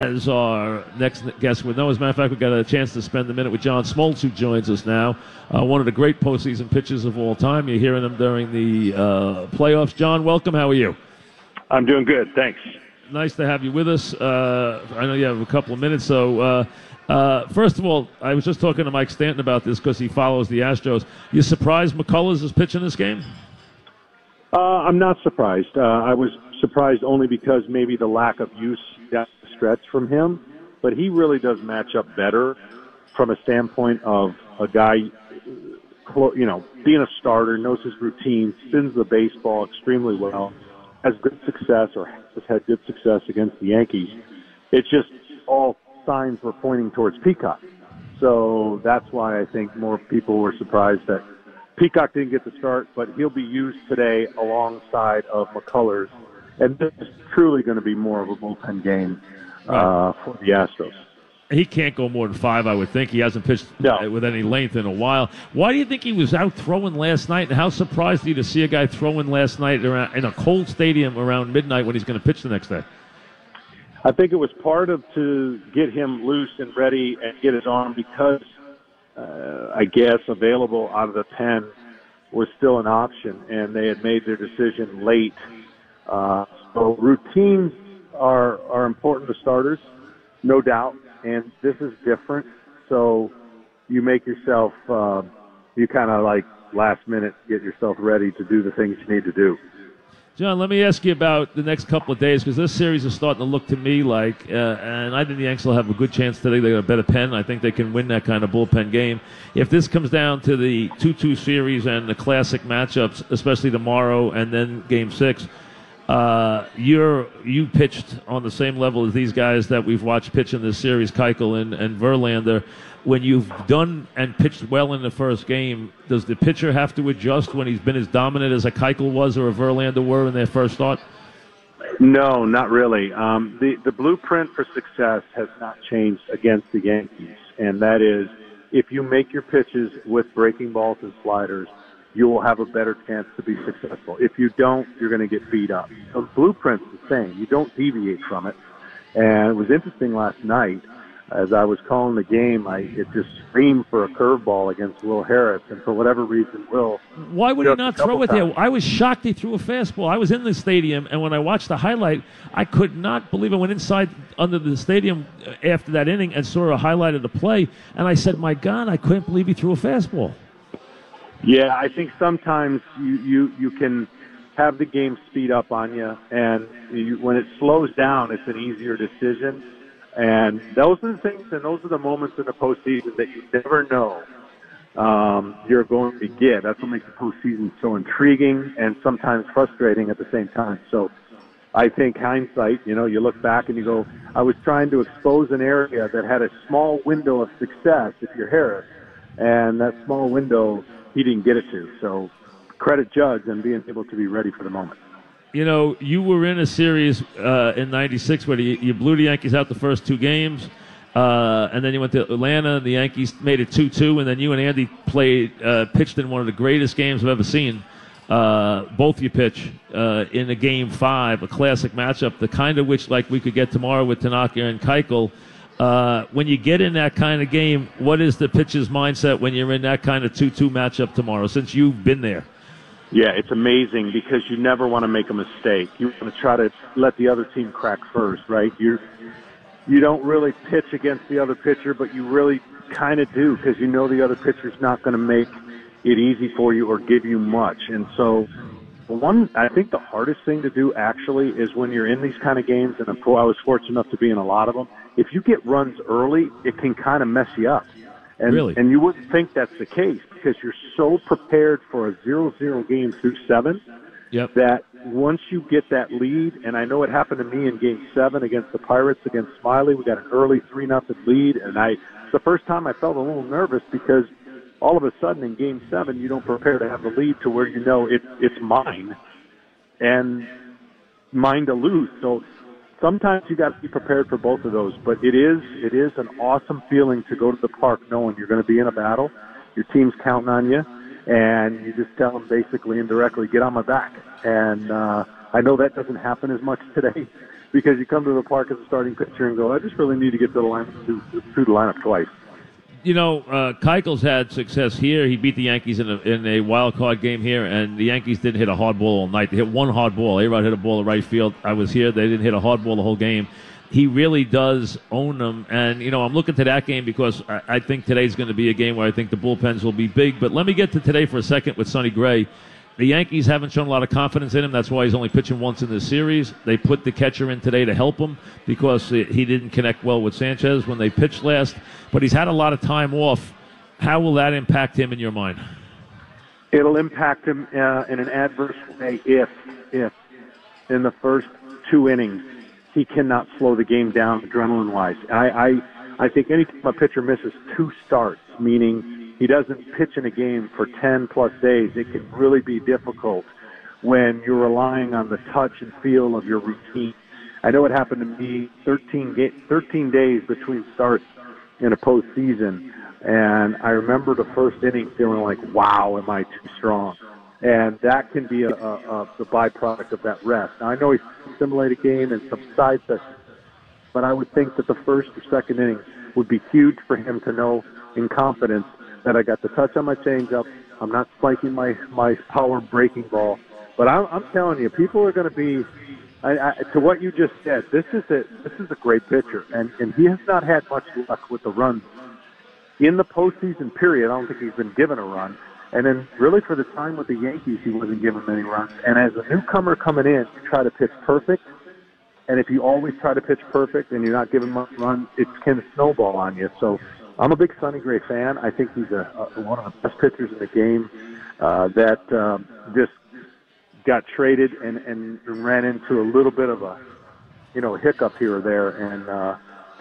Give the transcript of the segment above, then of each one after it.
As our next guest would know. As a matter of fact, we got a chance to spend a minute with John Smoltz, who joins us now. One of the great postseason pitchers of all time. You're hearing him during the playoffs. John, welcome. How are you? I'm doing good, thanks. Nice to have you with us. I know you have a couple of minutes. So, first of all, I was just talking to Mike Stanton about this because he follows the Astros. You surprised McCullers is pitching this game? I'm not surprised. I was surprised only because maybe the lack of use down the stretch from him, but he really does match up better from a standpoint of a guy, you know, being a starter, knows his routine, spins the baseball extremely well, has good success or has had good success against the Yankees. It's just all signs were pointing towards Peacock. So that's why I think more people were surprised that Peacock didn't get the start, but he'll be used today alongside of McCullers. And this is truly going to be more of a bullpen game for the Astros. He can't go more than 5, I would think. He hasn't pitched with any length in a while. Why do you think he was out throwing last night? And how surprised are you to see a guy throwing last night around, in a cold stadium around midnight when he's going to pitch the next day? I think it was part of to get him loose and ready and get his arm because, I guess, available out of the pen was still an option, and they had made their decision late. So routines are important to starters, no doubt, and this is different. So you make yourself, you kind of like last minute get yourself ready to do the things you need to do. John, let me ask you about the next couple of days because this series is starting to look to me like, and I think the Yankees will have a good chance today. They got a better pen. I think they can win that kind of bullpen game. If this comes down to the 2-2 series and the classic matchups, especially tomorrow and then Game 6, you pitched on the same level as these guys that we've watched pitch in this series, Keuchel and Verlander. When you've done and pitched well in the first game, does the pitcher have to adjust when he's been as dominant as a Keuchel was or a Verlander were in their first start? No, not really. The blueprint for success has not changed against the Yankees, and that is if you make your pitches with breaking balls and sliders, you will have a better chance to be successful. If you don't, you're going to get beat up. So the blueprint's the same. You don't deviate from it. And it was interesting last night. As I was calling the game, it just screamed for a curveball against Will Harris, and for whatever reason, Will. Why would he not throw it there? I was shocked he threw a fastball. I was in the stadium, and when I watched the highlight, I could not believe it. I went inside under the stadium after that inning and saw a highlight of the play, and I said, my God, I couldn't believe he threw a fastball. Yeah, I think sometimes you can have the game speed up on you, and when it slows down, it's an easier decision. And those are the things, and those are the moments in the postseason that you never know you're going to get. That's what makes the postseason so intriguing and sometimes frustrating at the same time. So I think hindsight, you look back and you go, I was trying to expose an area that had a small window of success if you're Harris, and that small window he didn't get it to. So credit Judge and being able to be ready for the moment. You were in a series in '96 where you blew the Yankees out the first 2 games, and then you went to Atlanta, and the Yankees made it 2-2, and then you and Andy pitched in one of the greatest games I've ever seen. Both you pitch in a Game 5, a classic matchup, the kind of which like we could get tomorrow with Tanaka and Keuchel. When you get in that kind of game, what is the pitcher's mindset when you're in that kind of 2-2 matchup tomorrow, since you've been there? Yeah, it's amazing because you never want to make a mistake. You want to try to let the other team crack first, right? You don't really pitch against the other pitcher, but you really kind of do because you know the other pitcher's not going to make it easy for you or give you much. And so I think the hardest thing to do actually is when you're in these kind of games, and I was fortunate enough to be in a lot of them, if you get runs early, it can kind of mess you up. And, really? And you wouldn't think that's the case because you're so prepared for a 0-0 game through 7 that once you get that lead, and I know it happened to me in Game 7 against the Pirates, against Smiley, we got an early 3-0 lead, and it's the first time I felt a little nervous because all of a sudden in Game 7 you don't prepare to have the lead to where you know it's mine and mine to lose. So sometimes you got to be prepared for both of those, but it is an awesome feeling to go to the park knowing you're going to be in a battle, your team's counting on you, and you just tell them basically indirectly, get on my back. And I know that doesn't happen as much today, because you come to the park as a starting pitcher and go, I just really need to get to the lineup, through the lineup twice. You know, Keuchel's had success here. He beat the Yankees in a wild card game here, and the Yankees didn't hit a hard ball all night. They hit one hard ball. A-Rod hit a ball to right field. I was here. They didn't hit a hard ball the whole game. He really does own them. And, you know, I'm looking to that game because I think today's going to be a game where I think the bullpens will be big. But let me get to today for a second with Sonny Gray. The Yankees haven't shown a lot of confidence in him. That's why he's only pitching once in this series. They put the catcher in today to help him because he didn't connect well with Sanchez when they pitched last. But he's had a lot of time off. How will that impact him in your mind? It'll impact him in an adverse way if in the first 2 innings he cannot slow the game down adrenaline-wise. I think any time a pitcher misses 2 starts, meaning he doesn't pitch in a game for 10-plus days, it can really be difficult when you're relying on the touch and feel of your routine. I know it happened to me 13 days between starts in a postseason, and I remember the first inning feeling like, wow, am I too strong? And that can be the byproduct of that rest. Now, I know he's simulated a game and some side sessions, but I would think that the first or second inning would be huge for him to know in confidence that I got the touch on my changeup. I'm not spiking my power breaking ball. But I'm telling you, people are going to be, to what you just said, this is a great pitcher. And he has not had much luck with the runs. In the postseason period, I don't think he's been given a run. And then really for the time with the Yankees, he wasn't given many runs. And as a newcomer coming in, you try to pitch perfect. And if you always try to pitch perfect and you're not giving much run, it can snowball on you. So I'm a big Sonny Gray fan. I think he's one of the best pitchers in the game that just got traded and ran into a little bit of a hiccup here or there. And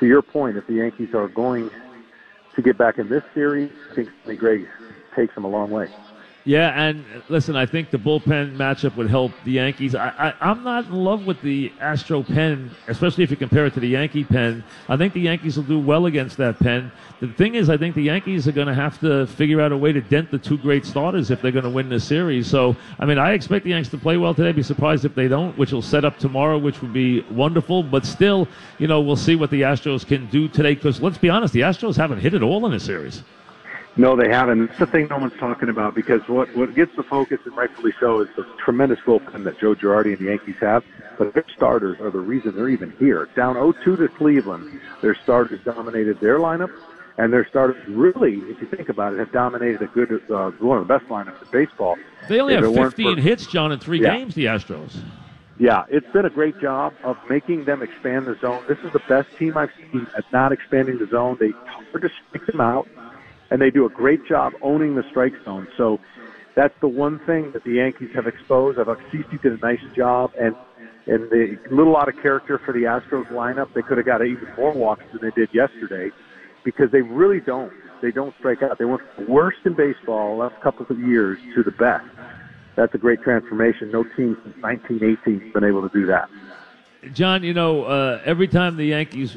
to your point, if the Yankees are going to get back in this series, I think Sonny Gray takes them a long way. Yeah, and listen, I think the bullpen matchup would help the Yankees. I'm not in love with the Astro pen, especially if you compare it to the Yankee pen. I think the Yankees will do well against that pen. The thing is, I think the Yankees are going to have to figure out a way to dent the 2 great starters if they're going to win this series. So, I mean, I expect the Yankees to play well today. Be surprised if they don't, which will set up tomorrow, which would be wonderful. But still, we'll see what the Astros can do today because, let's be honest, the Astros haven't hit it all in this series. No, they haven't. It's the thing no one's talking about because what gets the focus, and rightfully so, is the tremendous bullpen that Joe Girardi and the Yankees have. But their starters are the reason they're even here. Down 0-2 to Cleveland, their starters dominated their lineup, and their starters really, if you think about it, have dominated a good, one of the best lineups in baseball. They only have 15 hits, John, in 3 games, the Astros. Yeah, it's been a great job of making them expand the zone. This is the best team I've seen at not expanding the zone. They hard to strike them out. And they do a great job owning the strike zone. So that's the one thing that the Yankees have exposed. I thought CC did a nice job, and the little out of character for the Astros lineup. They could have got even more walks than they did yesterday because they really don't. They don't strike out. They went from the worst in baseball the last couple of years to the best. That's a great transformation. No team since 1918 has been able to do that. John, every time the Yankees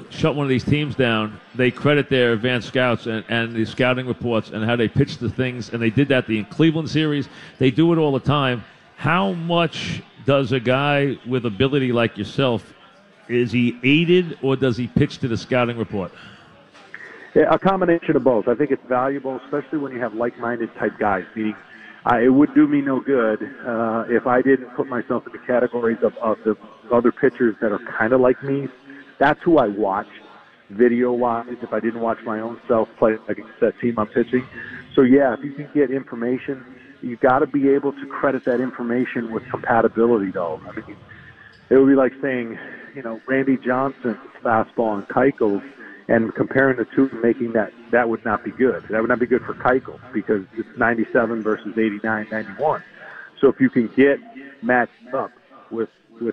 shut one of these teams down, they credit their advanced scouts and the scouting reports and how they pitch the things, and they did that the Cleveland series. They do it all the time. How much does a guy with ability like yourself, is he aided or does he pitch to the scouting report? Yeah, a combination of both. I think it's valuable, especially when you have like-minded type guys, meaning it would do me no good if I didn't put myself in the categories of the other pitchers that are kind of like me. That's who I watch video-wise if I didn't watch my own self play against that team I'm pitching. So, yeah, if you can get information, you've got to be able to credit that information with compatibility, though. I mean, it would be like saying, Randy Johnson's fastball and Keuchel's, and comparing the two and making that would not be good. That would not be good for Keuchel because it's 97 versus 89, 91. So if you can get matched up with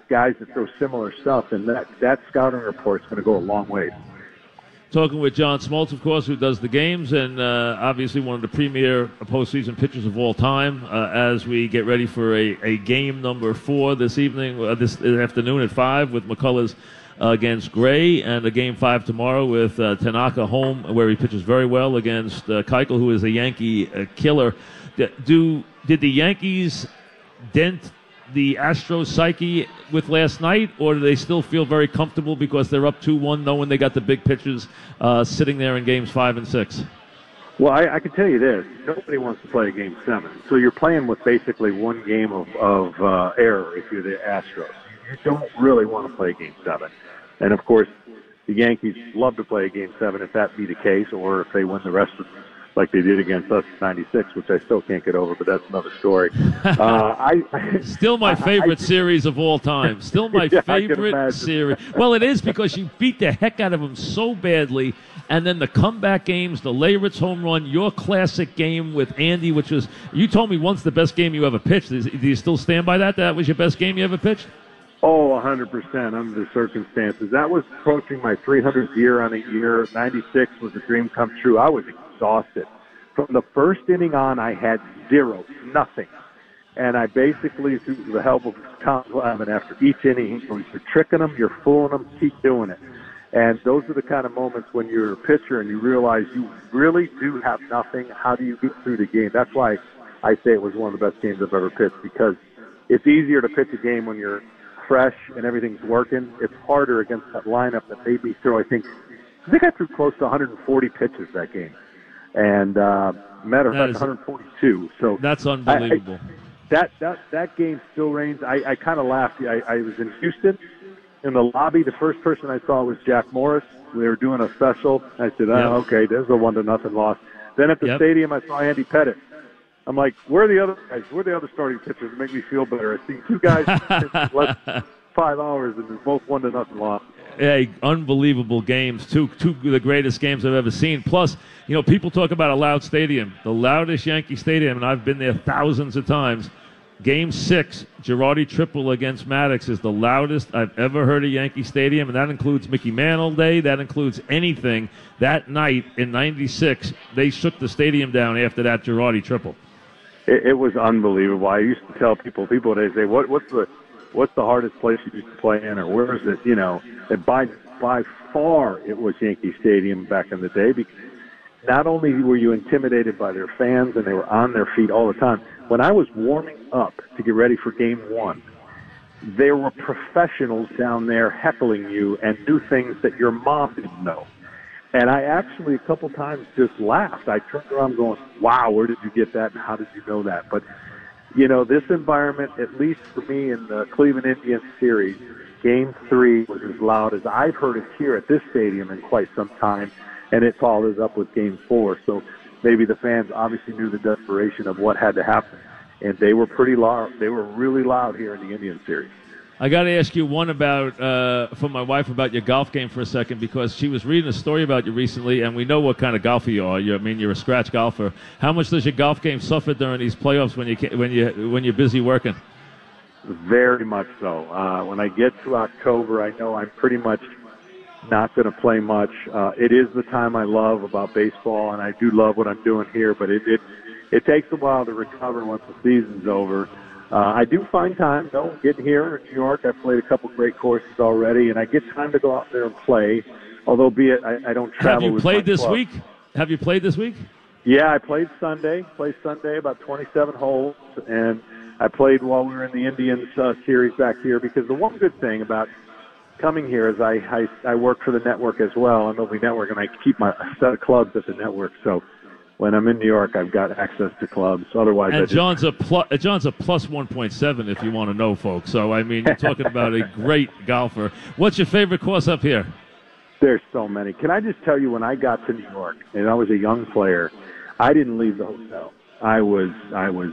guys that throw similar stuff, then that scouting report is going to go a long way. Talking with John Smoltz, of course, who does the games, and obviously one of the premier postseason pitchers of all time as we get ready for a game number 4 this evening, this afternoon at 5 with McCullers against Gray, and a game 5 tomorrow with Tanaka home, where he pitches very well against Keuchel, who is a Yankee killer. Did the Yankees dent the Astros psyche with last night, or do they still feel very comfortable because they're up 2-1, knowing they got the big pitchers sitting there in games 5 and 6? Well, I can tell you this. Nobody wants to play a Game 7. So you're playing with basically one game of error if you're the Astros. You don't really want to play Game 7. And, of course, the Yankees love to play a Game 7 if that be the case, or if they win the rest of like they did against us in '96, which I still can't get over, but that's another story. Still my favorite series of all time. Still my favorite series. Well, it is because you beat the heck out of them so badly, and then the comeback games, the Leyritz home run, your classic game with Andy, which was, you told me once, the best game you ever pitched. Do you still stand by that? That was your best game you ever pitched? Oh, 100% under the circumstances. That was approaching my 300th year on a year. '96 was a dream come true. I was exhausted. From the first inning on, I had nothing. And I basically, through the help of Tom Glavine, after each inning, he goes, you're tricking them, you're fooling them, keep doing it. And those are the kind of moments when you're a pitcher and you realize you really do have nothing. How do you get through the game? That's why I say it was one of the best games I've ever pitched, because it's easier to pitch a game when you're fresh and everything's working. It's harder against that lineup that made me throw, I think I threw close to 140 pitches that game. And matter of fact, 142. So that's unbelievable. That game still reigns. I kind of laughed. I was in Houston. In the lobby, the first person I saw was Jack Morris. We were doing a special. I said, okay, there's a 1-0 loss. Then at the stadium, I saw Andy Pettitte. I'm like, where are the other guys? Where are the other starting pitchers to make me feel better? I see two guys in less than 5 hours, and they're both 1-0 loss. Hey, unbelievable games. Two of the greatest games I've ever seen. Plus, people talk about a loud stadium. The loudest Yankee Stadium, and I've been there thousands of times. Game 6, Girardi triple against Maddox is the loudest I've ever heard at Yankee Stadium, and that includes Mickey Mantle Day. That includes anything. That night in '96, they shook the stadium down after that Girardi triple. It was unbelievable. I used to tell people they say, what's the hardest place you used to play in, or where is it? And by far it was Yankee Stadium back in the day, because not only were you intimidated by their fans and they were on their feet all the time, when I was warming up to get ready for Game 1, there were professionals down there heckling you and do things that your mom didn't know. And I actually a couple times just laughed. I turned around going, wow, where did you get that and how did you know that? But, this environment, at least for me in the Cleveland Indians series, Game 3 was as loud as I've heard it here at this stadium in quite some time, and it follows up with Game 4. So maybe the fans obviously knew the desperation of what had to happen, and they were pretty loud. They were really loud here in the Indian series. I got to ask you one for my wife about your golf game for a second, because she was reading a story about you recently, and we know what kind of golfer you are. You're a scratch golfer. How much does your golf game suffer during these playoffs when you're busy working? Very much so. When I get to October, I know I'm pretty much not going to play much. It is the time I love about baseball, and I do love what I'm doing here, but it takes a while to recover once the season's over. I do find time, getting here in New York. I've played a couple great courses already, and I get time to go out there and play, although I don't travel. Have you played this week? Have you played this week? Yeah, I played Sunday. About 27 holes, and I played while we were in the Indians series back here, because the one good thing about coming here is I work for the network as well, MLB Network, and I keep my set of clubs at the network. So when I'm in New York, I've got access to clubs. Otherwise, and John's a plus 1.7 if you want to know, folks. So you're talking about a great golfer. What's your favorite course up here? There's so many. Can I just tell you, when I got to New York and I was a young player, I didn't leave the hotel. I was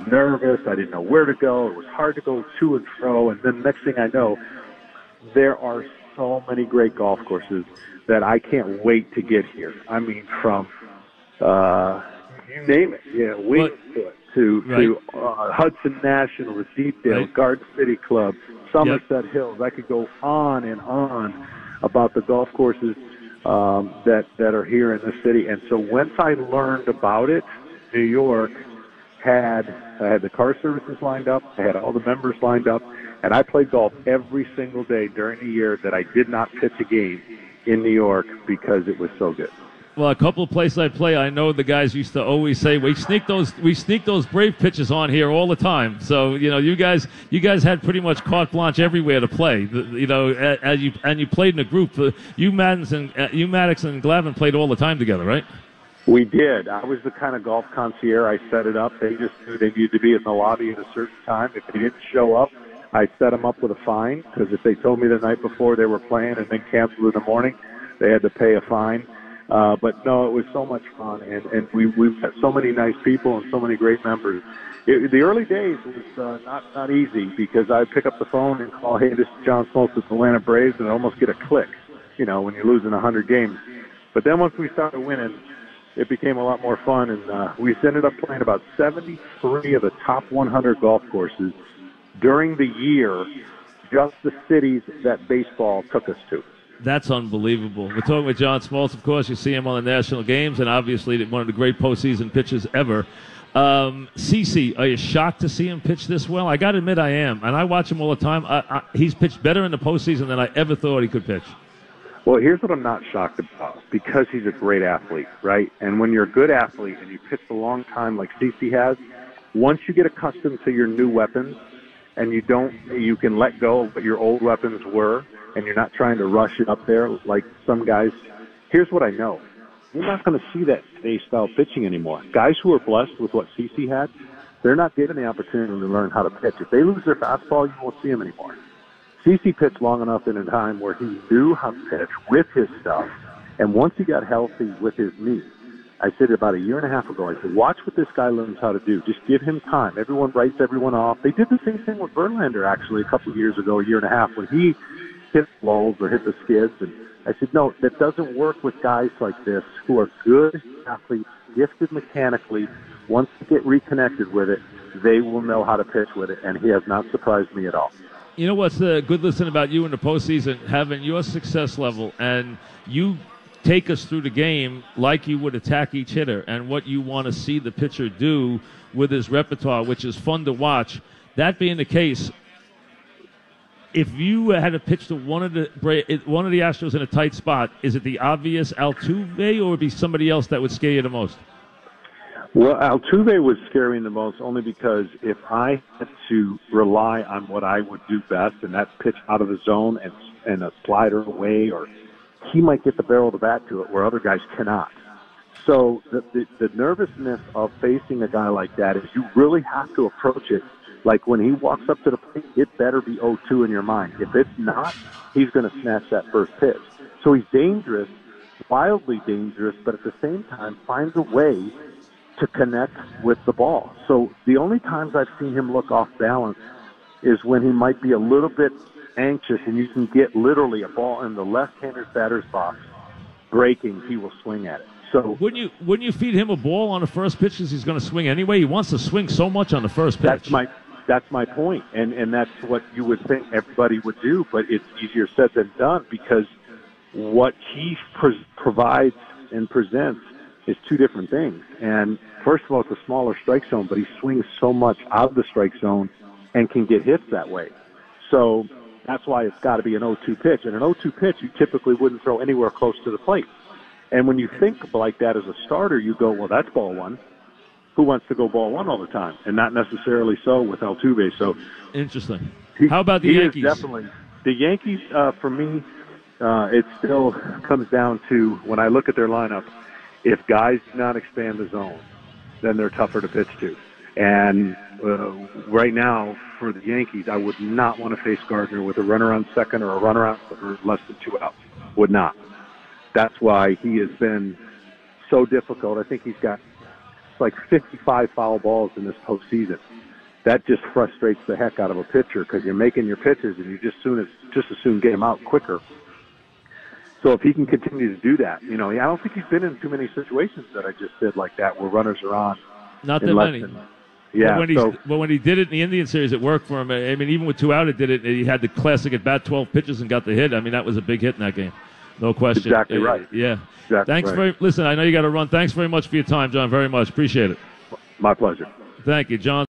nervous. I didn't know where to go. It was hard to go to and fro. And then next thing I know, there are so many great golf courses that I can't wait to get here. From you name it, Wingfoot to Hudson National, the Deepdale, Garden City Club, Somerset Hills. I could go on and on about the golf courses that are here in the city. And so once I learned about it, New York I had the car services lined up, I had all the members lined up, and I played golf every single day during the year that I did not pitch a game in New York, because it was so good. Well, a couple of places I play, I know the guys used to always say we sneak those brave pitches on here all the time. So you guys had pretty much carte blanche everywhere to play. As you played in a group. You Maddox and Glavin played all the time together, right? We did. I was the kind of golf concierge. I set it up. They just knew they needed to be in the lobby at a certain time. If they didn't show up, I set them up with a fine, because if they told me the night before they were playing and then canceled in the morning, they had to pay a fine. But no, it was so much fun, and we've had so many nice people and so many great members. The early days was not easy, because I'd pick up the phone and call, hey, this is John Smoltz with the Atlanta Braves, and I almost get a click, when you're losing 100 games. But then once we started winning, it became a lot more fun, and we ended up playing about 73 of the top 100 golf courses during the year, just the cities that baseball took us to. That's unbelievable. We're talking with John Smoltz, of course. You see him on the national games, and obviously one of the great postseason pitchers ever. CeCe, are you shocked to see him pitch this well? I got to admit I am, and I watch him all the time. He's pitched better in the postseason than I ever thought he could pitch. Well, here's what I'm not shocked about, because he's a great athlete, right? And when you're a good athlete and you pitch a long time like CeCe has, once you get accustomed to your new weapons, and you can let go of what your old weapons were, and you're not trying to rush it up there like some guys. Here's what I know. You're not going to see that today's style pitching anymore. Guys who are blessed with what CeCe had, they're not given the opportunity to learn how to pitch. If they lose their fastball, you won't see them anymore. CeCe pitched long enough in a time where he knew how to pitch with his stuff, and once he got healthy with his knee, I said it about a year and a half ago, I said, watch what this guy learns how to do. Just give him time. Everyone writes everyone off. They did the same thing with Verlander, actually, a couple of years ago, a year and a half, when he hit lulls or hit the skids. And I said, no, that doesn't work with guys like this who are good athletes, gifted mechanically. Once they get reconnected with it, they will know how to pitch with it, and he has not surprised me at all. You know what's the good listen about you in the postseason, having your success level, and you take us through the game like you would attack each hitter and what you want to see the pitcher do with his repertoire, which is fun to watch. That being the case, if you had to pitch to one of the Astros in a tight spot, is it the obvious Altuve, or would it be somebody else that would scare you the most? Well, Altuve would scare me the most, only because if I had to rely on what I would do best, and that's pitch out of the zone and a slider away, or he might get the barrel of the bat to it where other guys cannot. So the nervousness of facing a guy like that is you really have to approach it like when he walks up to the plate, it better be 0-2 in your mind. If it's not, he's going to snatch that first pitch. So he's dangerous, wildly dangerous, but at the same time finds a way to connect with the ball. So the only times I've seen him look off balance is when he might be a little bit anxious, and you can get literally a ball in the left-hander's batter's box breaking, he will swing at it. So wouldn't you feed him a ball on the first pitch, because he's going to swing anyway? He wants to swing so much on the first pitch. That's my point, and that's what you would think everybody would do, but it's easier said than done, because what he provides and presents is two different things. And first of all, it's a smaller strike zone, but he swings so much out of the strike zone and can get hits that way. So that's why it's got to be an 0-2 pitch. And an 0-2 pitch, you typically wouldn't throw anywhere close to the plate. And when you think like that as a starter, you go, well, that's ball one. Who wants to go ball one all the time? And not necessarily so with Altuve. So interesting. How about the Yankees? Definitely. The Yankees, for me, it still comes down to, when I look at their lineup, if guys do not expand the zone, then they're tougher to pitch to. And right now, for the Yankees, I would not want to face Gardner with a runner on second or a runner out for less than 2 outs. Would not. That's why he has been so difficult. I think he's got like 55 foul balls in this postseason. That just frustrates the heck out of a pitcher, because you're making your pitches and you just as soon get him out quicker. So if he can continue to do that, I don't think he's been in too many situations that I just did like that where runners are on. Not that many. Yeah. But when he did it in the Indian series, it worked for him. I mean, even with 2 out, it did it. He had the classic at bat 12 pitches and got the hit. I mean, that was a big hit in that game. No question. Exactly right. Yeah. Exactly Thanks right. Listen, I know you got to run. Thanks very much for your time, John. Very much. Appreciate it. My pleasure. Thank you, John.